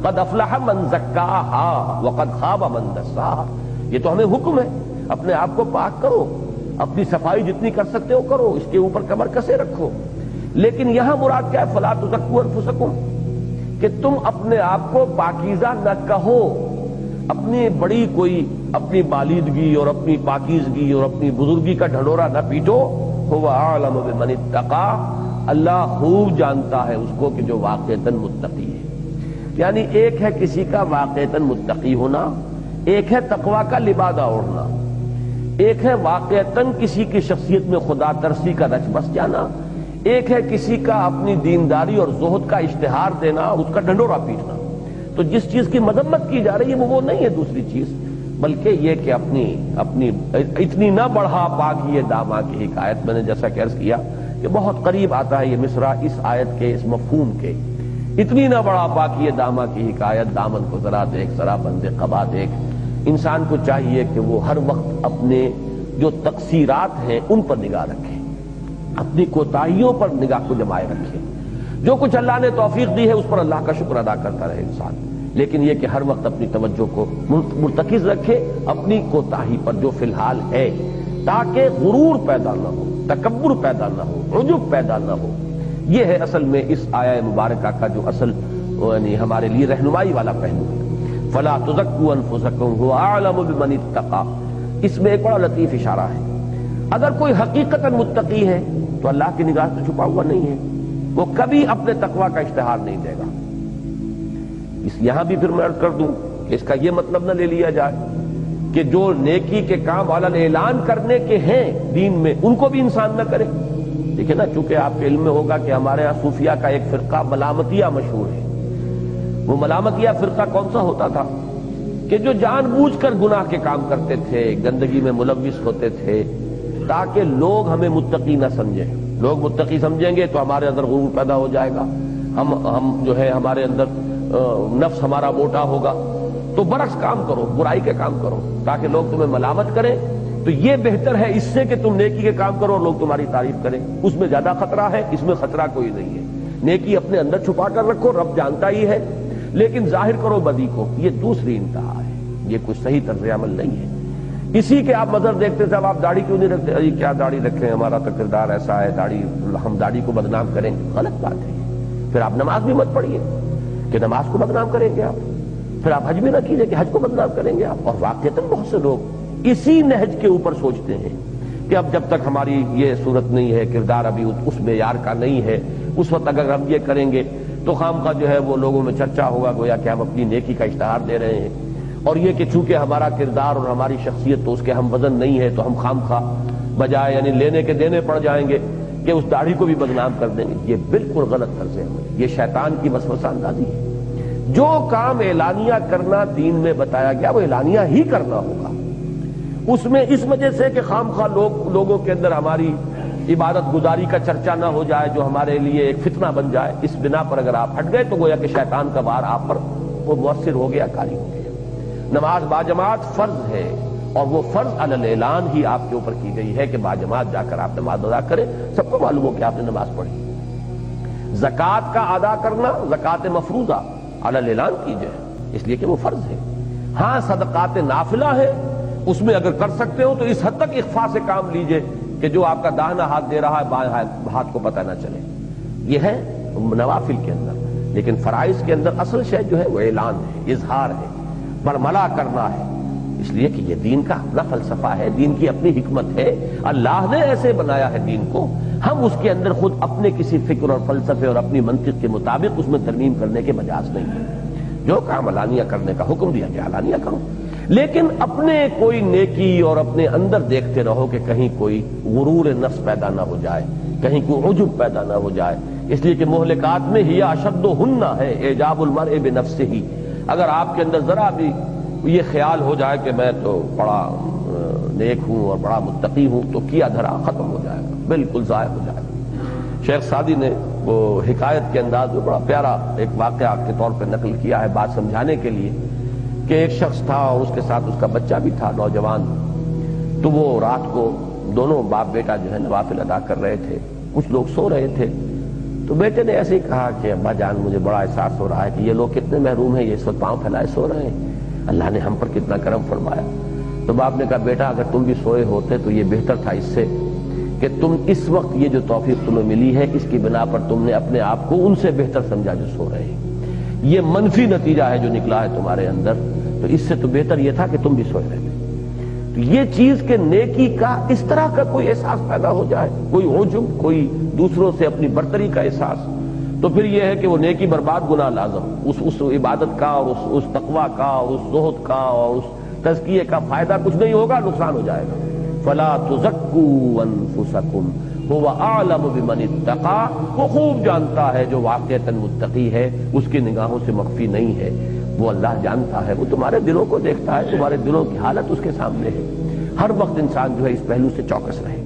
قد افلح من زکاہا وقد خاب من دساہا. یہ تو ہمیں حکم ہے، اپنے آپ کو پاک کرو، اپنی صفائی جتنی کر سکتے ہو کرو، اس کے اوپر کمر کسے رکھو. لیکن یہاں مراد کیا ہے؟ فلا تزکوا انفسکم، کہ تم اپنے آپ کو پاکیزہ نہ کہو، اپنی بڑی کوئی اپنی بالیدگی اور اپنی پاکیزگی اور اپنی بزرگی کا ڈھنڈورا نہ پیٹو. هو اعلم بمن اتقى، اللہ خوب جانتا ہے اس کو کہ جو واقعتاً متقی ہے. یعنی ایک ہے کسی کا واقعتاً متقی ہونا، ایک ہے تقوی کا لبادہ اوڑھنا، ایک ہے واقعتاً کسی کی شخصیت میں خدا ترسی کا رچ بس جانا، ایک ہے کسی کا اپنی دینداری اور زہد کا اشتہار دینا، اس کا ڈنڈورا پیٹنا. تو جس چیز کی مذمت کی جا رہی ہے وہ نہیں ہے دوسری چیز، بلکہ یہ کہ اپنی اتنی نہ بڑھا پاکی داماں کی حکایت. میں نے جیسا کہ عرض کیا کہ بہت قریب آتا ہے یہ مصرع اس آیت کے اس مفہوم کے. اتنی نہ بڑھا پاکی داماں کی حکایت، دامن کو ذرا دیکھ، ذرا بند قبا دیکھ. انسان کو چاہیے کہ وہ ہر وقت اپنے جو تقصیرات ہیں ان پر نگاہ رکھے، اپنی کوتاہیوں پر نگاہ کو جمائے رکھے. جو کچھ اللہ نے توفیق دی ہے اس پر اللہ کا شکر ادا کرتا رہے انسان، لیکن یہ کہ ہر وقت اپنی توجہ کو مرتکز رکھے اپنی کوتاہی پر جو فی الحال ہے، تاکہ غرور پیدا نہ ہو، تکبر پیدا نہ ہو، عجب پیدا نہ ہو. یہ ہے اصل میں اس آیہ مبارکہ کا جو اصل یعنی ہمارے لیے رہنمائی والا پہلو ہے. فلا تزکوا انفسکم هو اعلم بمن اتقى. اس میں ایک بڑا لطیف اشارہ ہے. اگر کوئی حقیقتاً متقی ہے تو اللہ کی نگاہ سے چھپا ہوا نہیں ہے، وہ کبھی اپنے تقوی کا اشتہار نہیں دے گا. یہاں بھی پھر میں عرض کر دوں کہ اس کا یہ مطلب نہ لے لیا جائے کہ جو نیکی کے کام علن اعلان کرنے کے ہیں دین میں ان کو بھی انسان نہ کرے. دیکھیں نا، چونکہ آپ کے علم میں ہوگا کہ ہمارے یہاں صوفیہ کا ایک فرقہ ملامتیہ مشہور ہے. وہ ملامتیہ فرقہ کون سا ہوتا تھا کہ جو جان بوجھ کر گناہ کے کام کرتے تھے، گندگی میں ملوث ہوتے تھے تاکہ لوگ ہمیں متقی نہ سمجھیں. لوگ متقی سمجھیں گے تو ہمارے اندر غرور پیدا ہو جائے گا، ہم جو ہے ہمارے اندر نفس ہمارا موٹا ہوگا. تو برعکس کام کرو، برائی کے کام کرو تاکہ لوگ تمہیں ملامت کریں. تو یہ بہتر ہے اس سے کہ تم نیکی کے کام کرو اور لوگ تمہاری تعریف کریں. اس میں زیادہ خطرہ ہے، اس میں خطرہ کوئی نہیں ہے. نیکی اپنے اندر چھپا کر رکھو، رب جانتا ہی ہے، لیکن ظاہر کرو بدی کو. یہ دوسری انتہا ہے، یہ کوئی صحیح طرز عمل نہیں ہے. اسی کے آپ مظہر دیکھتے صاحب آپ داڑھی کیوں نہیں رکھتے؟ ارے کیا داڑھی رکھیں، ہمارا تو کردار ایسا ہے، ہم داڑھی کو بدنام کریں گے. غلط بات ہے. پھر آپ نماز بھی مت پڑھیے کہ نماز کو بدنام کریں گے آپ. پھر آپ حج بھی نہ کیجیے کہ حج کو بدنام کریں گے آپ. اور واقعتاً بہت سے لوگ اسی نہج کے اوپر سوچتے ہیں کہ اب جب تک ہماری یہ صورت نہیں ہے، کردار ابھی اس معیار کا نہیں ہے، اس وقت اگر ہم یہ کریں گے تو خواہ جو ہے وہ لوگوں میں چرچا ہوگا گویا کہ ہم اپنی نیکی کا اشتہار دے رہے ہیں. اور یہ کہ چونکہ ہمارا کردار اور ہماری شخصیت تو اس کے ہم وزن نہیں ہے تو ہم خواہ بجائے یعنی لینے کے دینے پڑ جائیں گے کہ اس داڑھی کو بھی بدنام کر دیں گے. یہ بالکل غلط طرز ہے، یہ شیطان کی وسوسہ اندازی ہے. جو کام اعلانیہ کرنا دین میں بتایا گیا وہ اعلانیہ ہی کرنا ہوگا. اس میں اس وجہ سے کہ خواہ لوگوں کے اندر ہماری عبادت گزاری کا چرچا نہ ہو جائے جو ہمارے لیے ایک فتنہ بن جائے، اس بنا پر اگر آپ ہٹ گئے تو گویا کہ شیطان کا وار آپ پر وہ مؤثر ہو گیا، کاری ہو گیا. نماز باجماعت فرض ہے اور وہ فرض علی الاعلان ہی آپ کے اوپر کی گئی ہے کہ باجماعت جا کر آپ نماز ادا کریں، سب کو معلوم ہو کہ آپ نے نماز پڑھی. زکوٰۃ کا ادا کرنا، زکوٰۃ مفروضہ علی الاعلان کیجئے اس لیے کہ وہ فرض ہے. ہاں صدقات نافلہ ہے، اس میں اگر کر سکتے ہو تو اس حد تک اخفاء سے کام لیجئے کہ جو آپ کا داہنا ہاتھ دے رہا ہے بائیں ہاتھ کو پتہ نہ چلے. یہ ہے نوافل کے اندر. لیکن فرائض کے اندر اصل شے جو ہے وہ اعلان ہے، اظہار ہے، برملا کرنا ہے. اس لیے کہ یہ دین کا اپنا فلسفہ ہے، دین کی اپنی حکمت ہے. اللہ نے ایسے بنایا ہے دین کو، ہم اس کے اندر خود اپنے کسی فکر اور فلسفے اور اپنی منطق کے مطابق اس میں ترمیم کرنے کے مجاز نہیں ہے. جو کام علانیہ کرنے کا حکم دیا گیا علانیہ کرو، لیکن اپنے کوئی نیکی اور اپنے اندر دیکھتے رہو کہ کہیں کوئی غرور نفس پیدا نہ ہو جائے، کہیں کوئی عجب پیدا نہ ہو جائے. اس لیے کہ مہلکات میں ہی اشدہن ہے اعجاب المرء بنفسہ. اگر آپ کے اندر ذرا بھی یہ خیال ہو جائے کہ میں تو بڑا نیک ہوں اور بڑا متقی ہوں تو کیا دھرا ختم ہو جائے گا، بالکل ضائع ہو جائے گا. شیخ سعدی نے وہ حکایت کے انداز میں بڑا پیارا ایک واقعہ کے طور پہ نقل کیا ہے بات سمجھانے کے لیے کہ ایک شخص تھا اور اس کے ساتھ اس کا بچہ بھی تھا نوجوان. تو وہ رات کو دونوں باپ بیٹا جو ہے نوافل ادا کر رہے تھے. کچھ لوگ سو رہے تھے تو بیٹے نے ایسے ہی کہا کہ ابا جان مجھے بڑا احساس ہو رہا ہے کہ یہ لوگ کتنے محروم ہیں، یہ اس وقت پاؤں پھیلائے سو رہے ہیں، اللہ نے ہم پر کتنا کرم فرمایا۔ تو باپ نے کہا بیٹا اگر تم بھی سوئے ہوتے تو یہ بہتر تھا اس سے کہ تم اس وقت یہ جو توفیق تمہیں ملی ہے اس کی بنا پر تم نے اپنے آپ کو ان سے بہتر سمجھا جو سو رہے ہیں، یہ منفی نتیجہ ہے جو نکلا ہے تمہارے اندر، تو اس سے تو بہتر یہ تھا کہ تم بھی سوئے رہتے۔ تو یہ چیز کہ نیکی کا اس طرح کا کوئی احساس پیدا ہو جائے، کوئی عجب، کوئی دوسروں سے اپنی برتری کا احساس، تو پھر یہ ہے کہ وہ نیکی برباد گناہ لازم، اس عبادت کا اور اس تقویٰ کا اور اس زہد کا اور اس تزکیے کا فائدہ کچھ نہیں ہوگا، نقصان ہو جائے گا۔ فلا تزکوا انفسکم هو اعلم بمن اتقى، وہ خوب جانتا ہے جو واقعتاً متقی ہے، اس کی نگاہوں سے مخفی نہیں ہے، وہ اللہ جانتا ہے، وہ تمہارے دلوں کو دیکھتا ہے، تمہارے دلوں کی حالت اس کے سامنے ہے۔ ہر وقت انسان جو ہے اس پہلو سے چوکس رہے۔